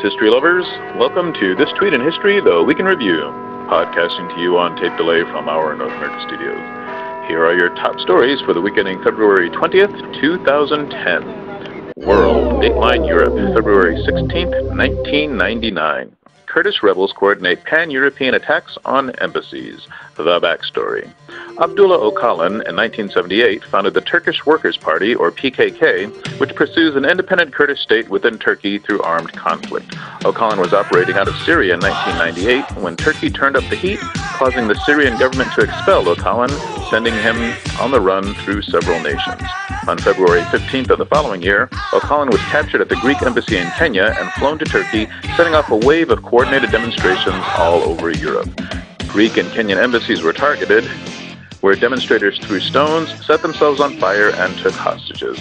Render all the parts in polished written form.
history lovers. Welcome to This Tweet in History, the Week in Review, podcasting to you on tape delay from our North America studios. Here are your top stories for the week ending February 20th, 2010. World, Dateline Europe, February 16th, 1999. Kurdish rebels coordinate pan-European attacks on embassies. The backstory. Abdullah Öcalan, in 1978, founded the Turkish Workers' Party, or PKK, which pursues an independent Kurdish state within Turkey through armed conflict. Öcalan was operating out of Syria in 1998 when Turkey turned up the heat, causing the Syrian government to expel Öcalan, sending him on the run through several nations. On February 15th of the following year, Öcalan was captured at the Greek embassy in Kenya and flown to Turkey, setting off a wave of coordinated demonstrations all over Europe. Greek and Kenyan embassies were targeted, where demonstrators threw stones, set themselves on fire, and took hostages.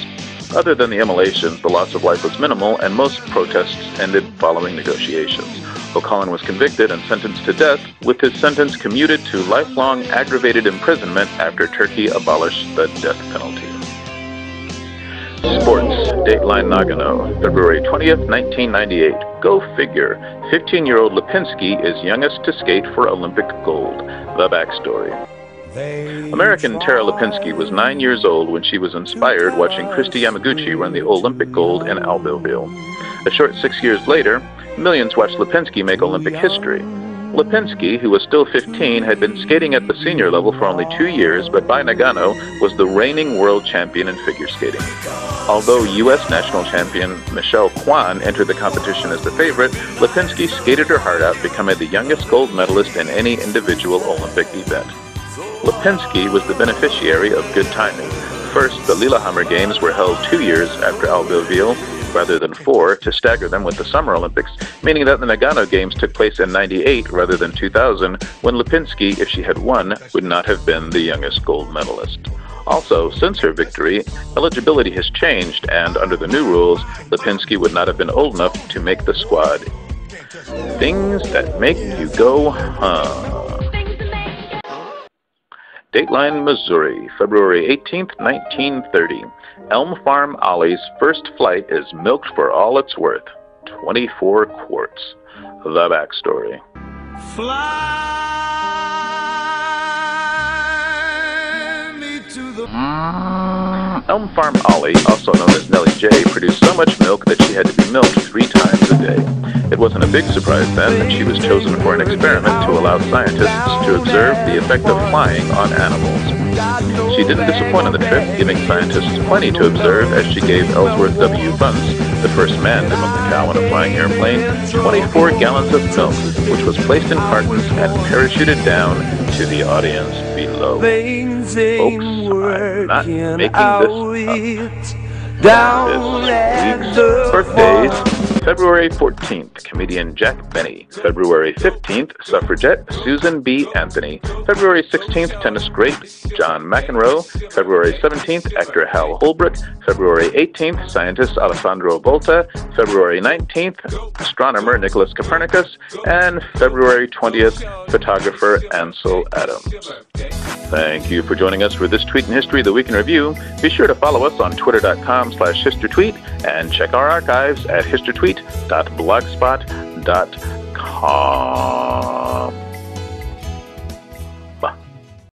Other than the immolations, the loss of life was minimal, and most protests ended following negotiations. Öcalan was convicted and sentenced to death, with his sentence commuted to lifelong aggravated imprisonment after Turkey abolished the death penalty. Sports, Dateline Nagano, February 20th, 1998. Go figure. 15-year-old Lipinski is youngest to skate for Olympic gold. The backstory. American Tara Lipinski was 9 years old when she was inspired watching Kristi Yamaguchi run the Olympic gold in Albertville. A short 6 years later, millions watched Lipinski make Olympic history. Lipinski, who was still 15, had been skating at the senior level for only 2 years, but by Nagano was the reigning world champion in figure skating. Although U.S. national champion Michelle Kwan entered the competition as the favorite, Lipinski skated her heart out, becoming the youngest gold medalist in any individual Olympic event. Lipinski was the beneficiary of good timing. First, the Lillehammer Games were held 2 years after Albertville, rather than 4, to stagger them with the Summer Olympics, meaning that the Nagano Games took place in '98 rather than 2000, when Lipinski, if she had won, would not have been the youngest gold medalist. Also, since her victory, eligibility has changed, and under the new rules, Lipinski would not have been old enough to make the squad. Things that make you go, huh. Dateline, Missouri, February 18th, 1930. Elm Farm Ollie's first flight is milked for all it's worth, 24 quarts. The backstory. Fly me to the Elm Farm Ollie, also known as Nellie J, produced so much milk that she had to be milked 3 times a day. It wasn't a big surprise then that she was chosen for an experiment to allow scientists to observe the effect of flying on animals. She didn't disappoint on the trip, giving scientists plenty to observe as she gave Ellsworth W. Bunce, the first man to milk a cow in a flying airplane, 24 gallons of milk, which was placed in cartons and parachuted down to the audience below. Folks, I'm not making this up. This week's birthdays. February 14th, comedian Jack Benny. February 15th, suffragette Susan B. Anthony. February 16th, tennis great John McEnroe. February 17th, actor Hal Holbrook. February 18th, scientist Alessandro Volta. February 19th, astronomer Nicolas Copernicus. And February 20th, photographer Ansel Adams. Thank you for joining us for This Tweet in History, the Week in Review. Be sure to follow us on twitter.com/HistorTweet and check our archives at HistorTweet.blogspot.com.